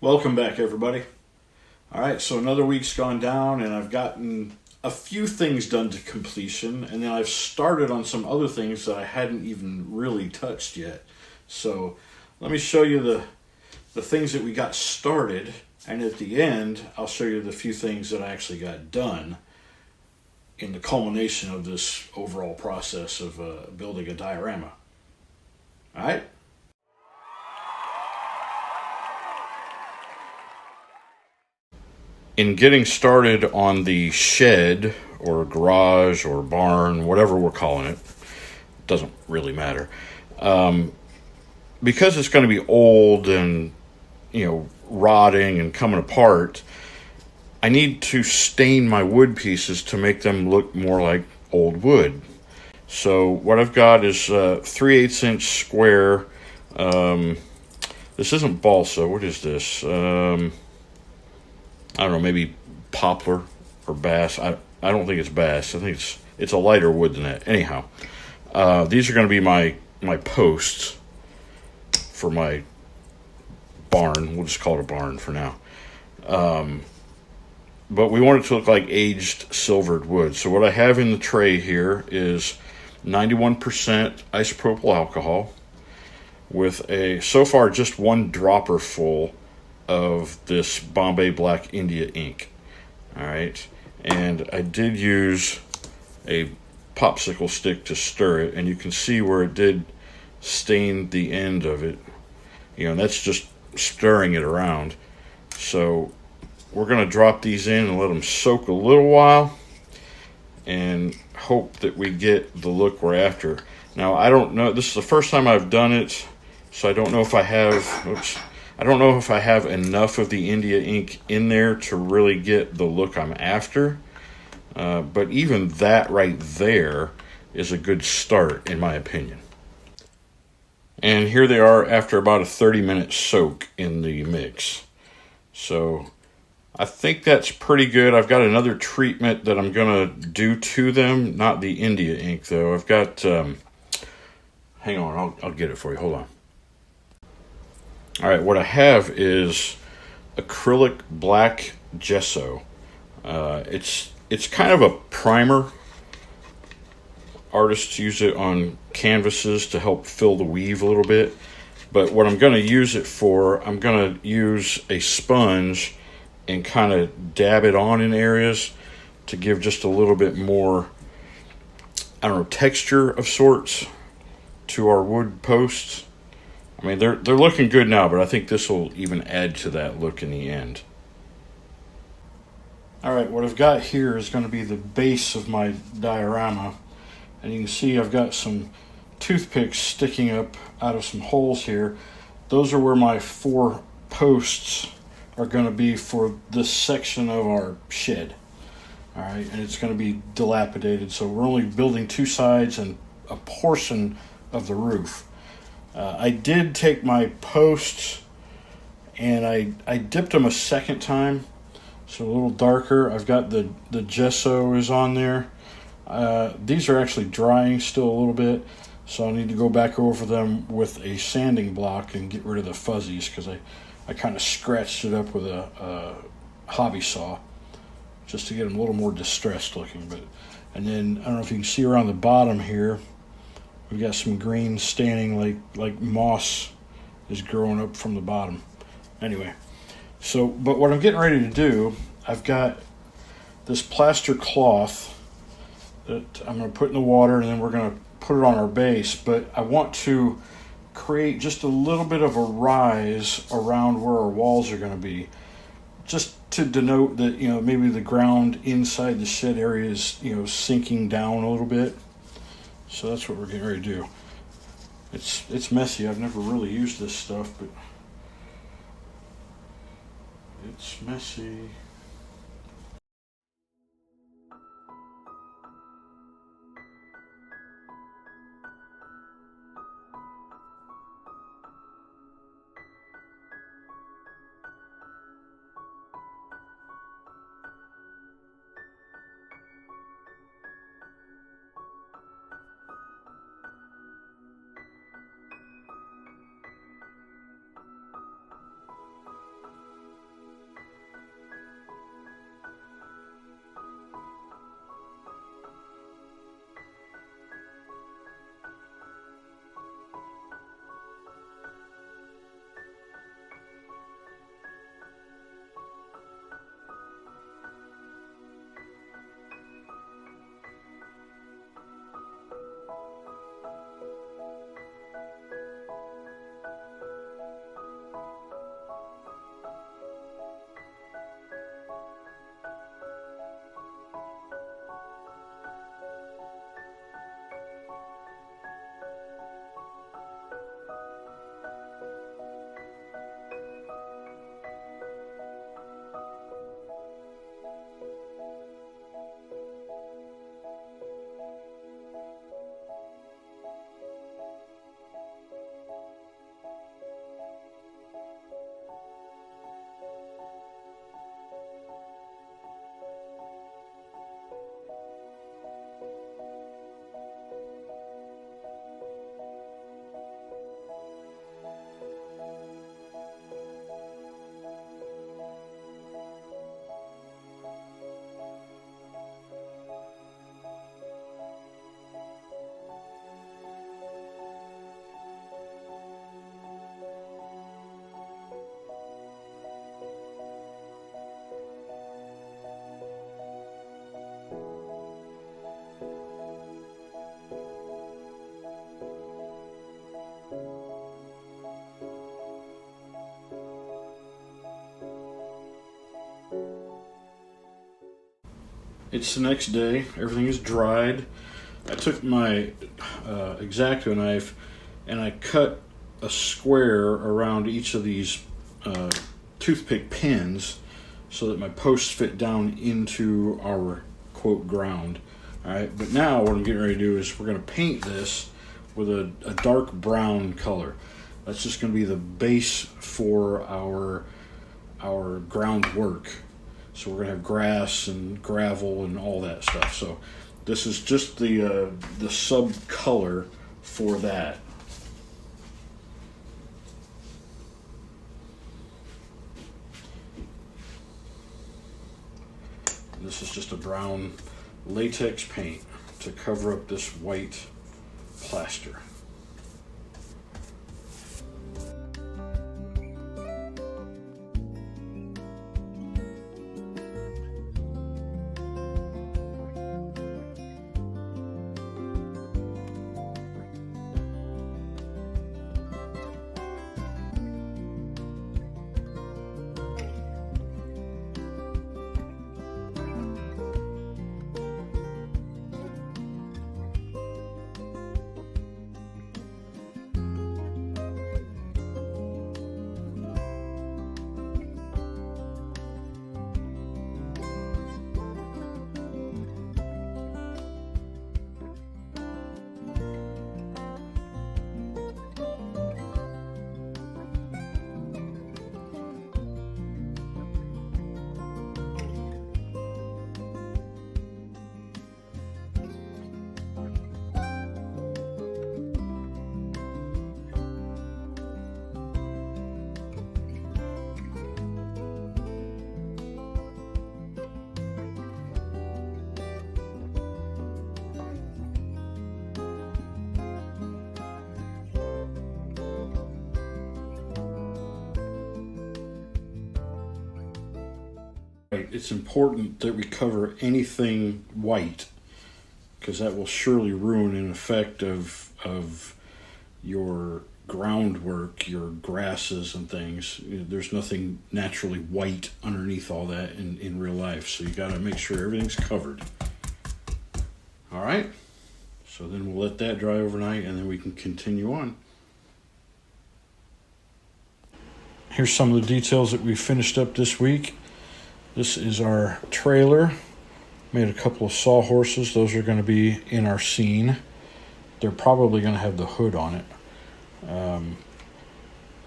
Welcome back, everybody. All right, so another week's gone down, and I've gotten a few things done to completion, and then I've started on some other things that I hadn't even really touched yet. So let me show you the things that we got started, and at the end, I'll show you the few things that I actually got done in the culmination of this overall process of building a diorama. All right? In getting started on the shed or garage or barn, whatever we're calling it, doesn't really matter. Because it's going to be old and, rotting and coming apart, I need to stain my wood pieces to make them look more like old wood. So what I've got is 3/8 inch square. This isn't balsa. What is this? I don't know, maybe poplar or bass. I don't think it's bass. I think it's a lighter wood than that. Anyhow, these are going to be my posts for my barn. We'll just call it a barn for now. But we want it to look like aged silvered wood. So what I have in the tray here is 91% isopropyl alcohol with so far just one dropper full of this Bombay Black India ink. All right, and I did use a popsicle stick to stir it, and you can see where it did stain the end of it. And that's just stirring it around. So we're going to drop these in and let them soak a little while and hope that we get the look we're after. Now, I don't know, this is the first time I've done it, so I don't know if I have enough of the India ink in there to really get the look I'm after. But even that right there is a good start, in my opinion. And here they are after about a 30-minute soak in the mix. So I think that's pretty good. I've got another treatment that I'm going to do to them. Not the India ink, though. I've got... hang on, I'll get it for you. Hold on. All right, what I have is acrylic black gesso. It's kind of a primer. Artists use it on canvases to help fill the weave a little bit. But what I'm going to use it for, I'm going to use a sponge and kind of dab it on in areas to give just a little bit more, texture of sorts to our wood posts. I mean, they're looking good now, but I think this will even add to that look in the end. All right, what I've got here is going to be the base of my diorama. And you can see I've got some toothpicks sticking up out of some holes here. Those are where my 4 posts are going to be for this section of our shed. All right, and it's going to be dilapidated, so we're only building 2 sides and a portion of the roof. I did take my posts and I dipped them a second time, so a little darker. I've got the gesso is on there. These are actually drying still a little bit, so I need to go back over them with a sanding block and get rid of the fuzzies, because I kind of scratched it up with a hobby saw just to get them a little more distressed looking. And then I don't know if you can see around the bottom here, we've got some green staining like moss is growing up from the bottom. Anyway, but what I'm getting ready to do, I've got this plaster cloth that I'm going to put in the water, and then we're going to put it on our base. But I want to create just a little bit of a rise around where our walls are going to be, just to denote that, maybe the ground inside the shed area is, sinking down a little bit. So that's what we're getting ready to do. It's messy. I've never really used this stuff, but it's messy. It's the next day. Everything is dried. I took my X-Acto knife and I cut a square around each of these toothpick pins so that my posts fit down into our quote ground. All right, but now what I'm getting ready to do is we're going to paint this with a dark brown color. That's just going to be the base for our groundwork. So we're going to have grass and gravel and all that stuff. So this is just the sub color for that. This is just a brown latex paint to cover up this white plaster. It's important that we cover anything white because that will surely ruin an effect of your groundwork, your grasses and things. There's nothing naturally white underneath all that in real life, so you got to make sure everything's covered. All right, so then we'll let that dry overnight and then we can continue on. Here's some of the details that we finished up this week. This is our trailer. Made a couple of sawhorses. Those are going to be in our scene. They're probably going to have the hood on it.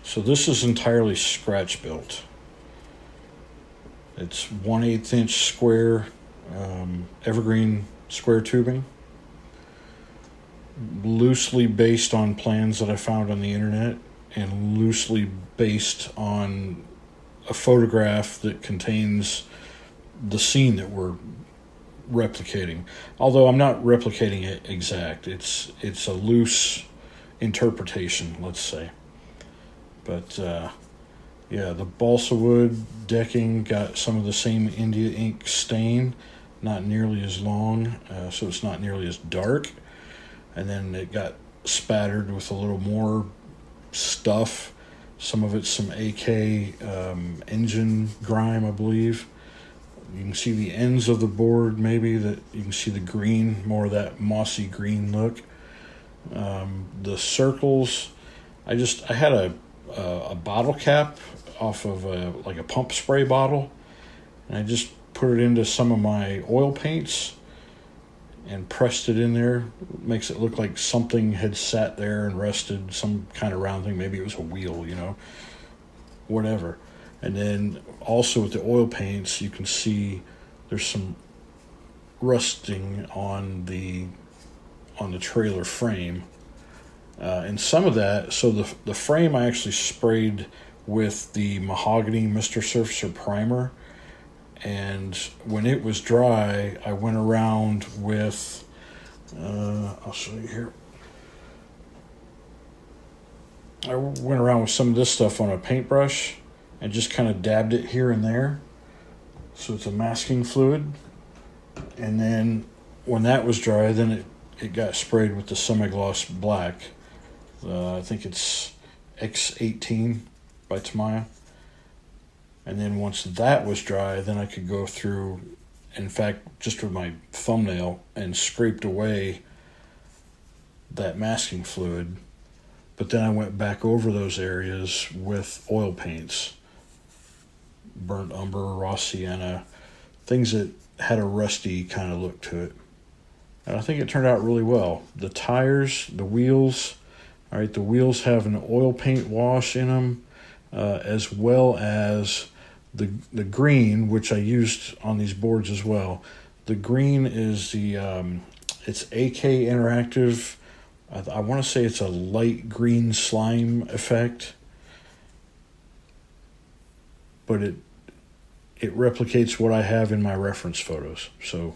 So this is entirely scratch built. It's 1/8 inch square evergreen square tubing. Loosely based on plans that I found on the internet and loosely based on a photograph that contains the scene that we're replicating. Although I'm not replicating it exact. It's a loose interpretation, let's say. But yeah, the balsa wood decking got some of the same India ink stain, not nearly as long, so it's not nearly as dark. And then it got spattered with a little more stuff. Some of it's some AK engine grime, I believe. You can see the ends of the board, maybe, that you can see the green, more of that mossy green look. The circles, I had a bottle cap off of like a pump spray bottle, and I just put it into some of my oil paints and pressed it in there. It makes it look like something had sat there and rested, some kind of round thing. Maybe it was a wheel, whatever. And then also with the oil paints, you can see there's some rusting on the trailer frame. And some of that, so the frame I actually sprayed with the mahogany Mr. Surfacer primer. And when it was dry, I went around with, I'll show you here. I went around with some of this stuff on a paintbrush and just kind of dabbed it here and there. So it's a masking fluid. And then when that was dry, then it got sprayed with the semi-gloss black. I think it's X18 by Tamiya. And then once that was dry, then I could go through in fact, just with my thumbnail, and scraped away that masking fluid. But then I went back over those areas with oil paints, burnt umber, raw sienna, things that had a rusty kind of look to it. And I think it turned out really well. The tires, the wheels, all right, the wheels have an oil paint wash in them, as well as the green, which I used on these boards as well. The green is the it's AK Interactive. I want to say it's a light green slime effect, but it replicates what I have in my reference photos. So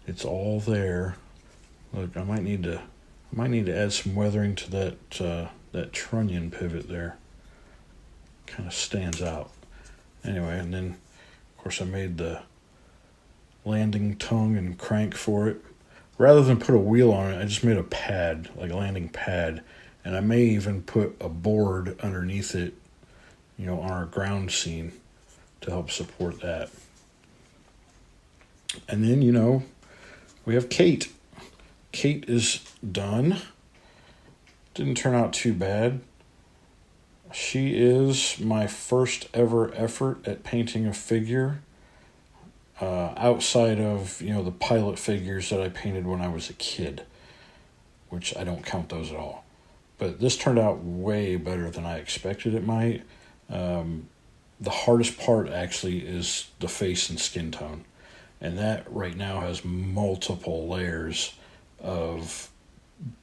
it's all there. Look, I might need to add some weathering to that trunnion pivot there. Kind of stands out. Anyway, and then of course I made the landing tongue and crank for it. Rather than put a wheel on it, I just made a pad, like a landing pad, and I may even put a board underneath it, on our ground scene to help support that. And then, we have Kate. Kate is done. Didn't turn out too bad. She is my first ever effort at painting a figure, outside of, the pilot figures that I painted when I was a kid, which I don't count those at all. But this turned out way better than I expected it might. The hardest part actually is the face and skin tone. And that right now has multiple layers of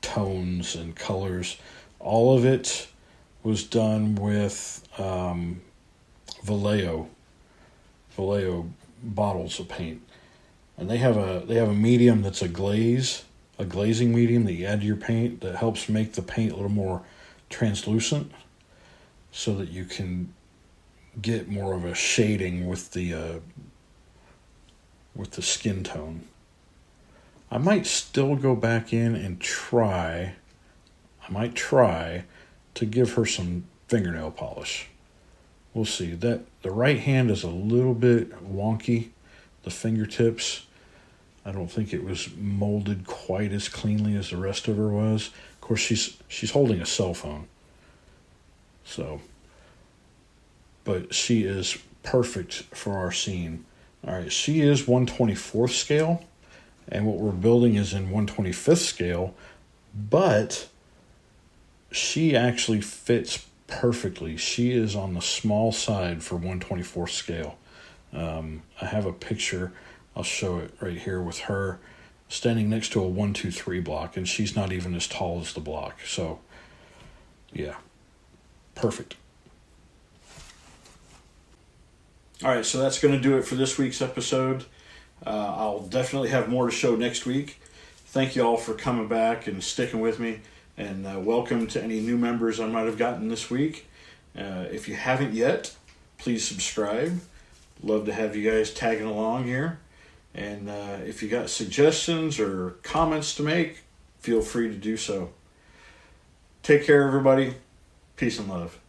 tones and colors. All of it was done with Vallejo bottles of paint. And they have a medium that's a glazing medium that you add to your paint that helps make the paint a little more translucent so that you can get more of a shading with the skin tone. I might still go back in and try to give her some fingernail polish. We'll see. That the right hand is a little bit wonky. The fingertips, I don't think it was molded quite as cleanly as the rest of her was. Of course, she's holding a cell phone. So, but she is perfect for our scene. All right, she is 1/24th scale, and what we're building is in 1/25th scale, but she actually fits perfectly. She is on the small side for 1/24th scale. I have a picture, I'll show it right here, with her standing next to a 1-2-3 block, and she's not even as tall as the block. So, yeah, perfect. All right, so that's going to do it for this week's episode. I'll definitely have more to show next week. Thank you all for coming back and sticking with me, and welcome to any new members I might have gotten this week. If you haven't yet, please subscribe. Love to have you guys tagging along here. And if you got suggestions or comments to make, feel free to do so. Take care, everybody. Peace and love.